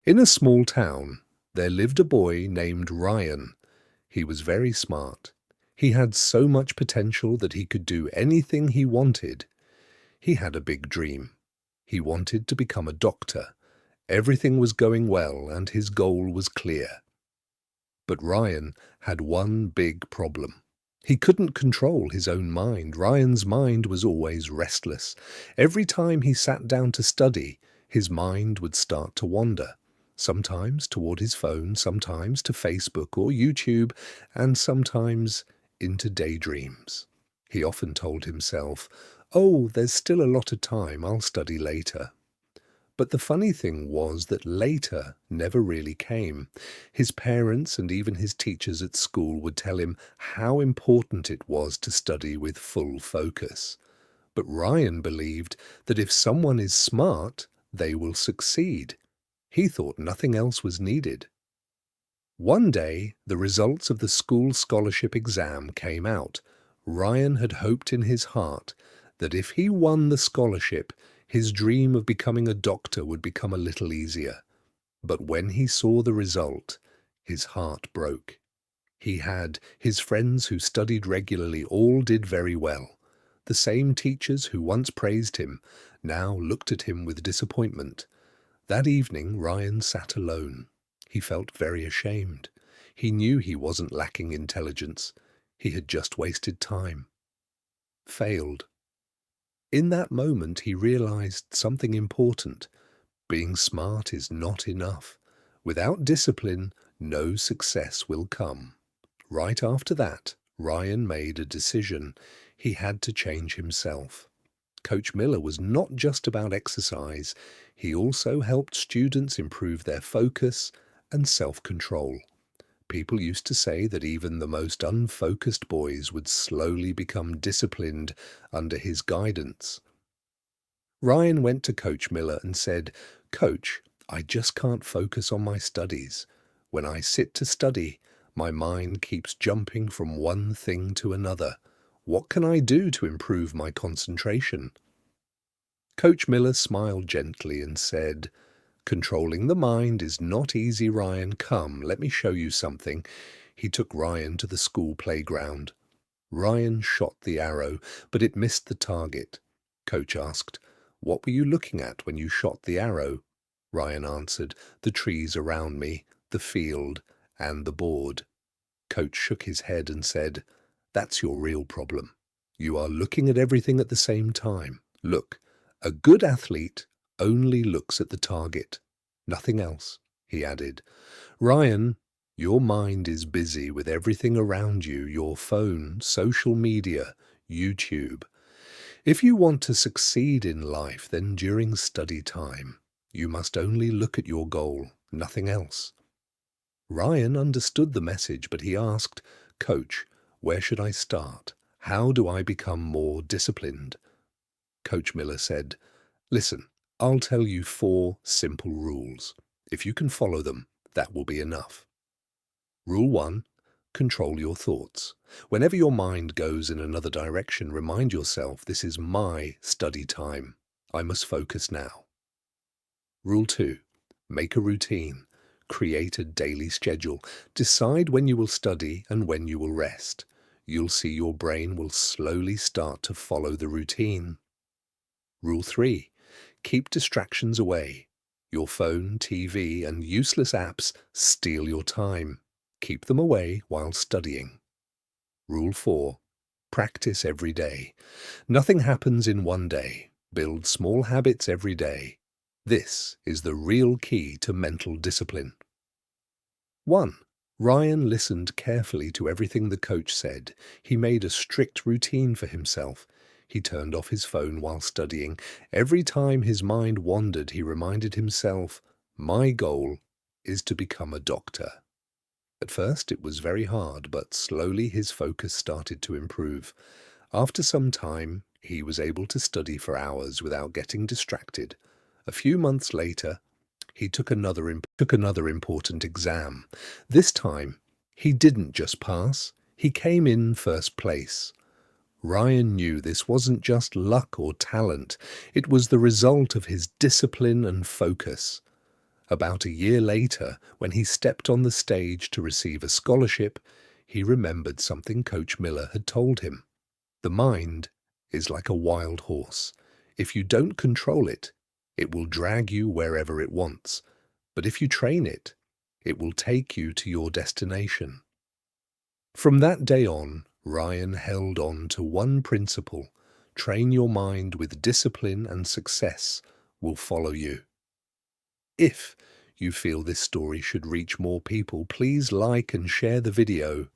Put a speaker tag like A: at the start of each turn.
A: In a small town, there lived a boy named Ryan. He was very smart. He had so much potential that he could do anything he wanted. He had a big dream. He wanted to become a doctor. Everything was going well and his goal was clear. But Ryan had one big problem. He couldn't control his own mind. Ryan's mind was always restless. Every time he sat down to study, his mind would start to wander. Sometimes toward his phone, sometimes to Facebook or YouTube, and sometimes into daydreams. He often told himself, "Oh, there's still a lot of time, I'll study later." But the funny thing was that later never really came. His parents and even his teachers at school would tell him how important it was to study with full focus. But Ryan believed that if someone is smart, they will succeed. He thought nothing else was needed. One day, the results of the school scholarship exam came out. Ryan had hoped in his heart that if he won the scholarship, his dream of becoming a doctor would become a little easier. But when he saw the result, his heart broke. His friends who studied regularly all did very well. The same teachers who once praised him now looked at him with disappointment. That evening, Ryan sat alone. He felt very ashamed. He knew he wasn't lacking intelligence. He had just wasted time. Failed. In that moment, he realized something important. Being smart is not enough. Without discipline, no success will come. Right after that, Ryan made a decision. He had to change himself. Coach Miller was not just about exercise. He also helped students improve their focus and self-control. People used to say that even the most unfocused boys would slowly become disciplined under his guidance. Ryan went to Coach Miller and said, "Coach, I just can't focus on my studies. When I sit to study, my mind keeps jumping from one thing to another. What can I do to improve my concentration?" Coach Miller smiled gently and said, "Controlling the mind is not easy, Ryan. Come, let me show you something." He took Ryan to the school playground. Ryan shot the arrow, but it missed the target. Coach asked, "What were you looking at when you shot the arrow?" Ryan answered, "The trees around me, the field, and the board." Coach shook his head and said, "That's your real problem. You are looking at everything at the same time. Look, a good athlete only looks at the target, nothing else," he added. "Ryan, your mind is busy with everything around you, your phone, social media, YouTube. If you want to succeed in life, then during study time, you must only look at your goal, nothing else." Ryan understood the message, but he asked, "Coach, where should I start? How do I become more disciplined?" Coach Miller said, "Listen, I'll tell you 4 simple rules. If you can follow them, that will be enough. Rule 1, control your thoughts. Whenever your mind goes in another direction, remind yourself this is my study time. I must focus now. Rule 2, make a routine. Create a daily schedule. Decide when you will study and when you will rest. You'll see your brain will slowly start to follow the routine. Rule 3, keep distractions away. Your phone, TV, and useless apps steal your time. Keep them away while studying. Rule 4, practice every day. Nothing happens in one day. Build small habits every day. This is the real key to mental discipline. 1. Ryan listened carefully to everything the coach said. He made a strict routine for himself. He turned off his phone while studying. Every time his mind wandered, he reminded himself, "My goal is to become a doctor." At first it was very hard, but slowly his focus started to improve. After some time, he was able to study for hours without getting distracted. A few months later, he took another important exam. This time, he didn't just pass, he came in first place. Ryan knew this wasn't just luck or talent, it was the result of his discipline and focus. About a year later, when he stepped on the stage to receive a scholarship, he remembered something Coach Miller had told him. The mind is like a wild horse. If you don't control it, it will drag you wherever it wants. But if you train it, it will take you to your destination. From that day on, Ryan held on to one principle: train your mind with discipline and success will follow you. If you feel this story should reach more people, please like and share the video.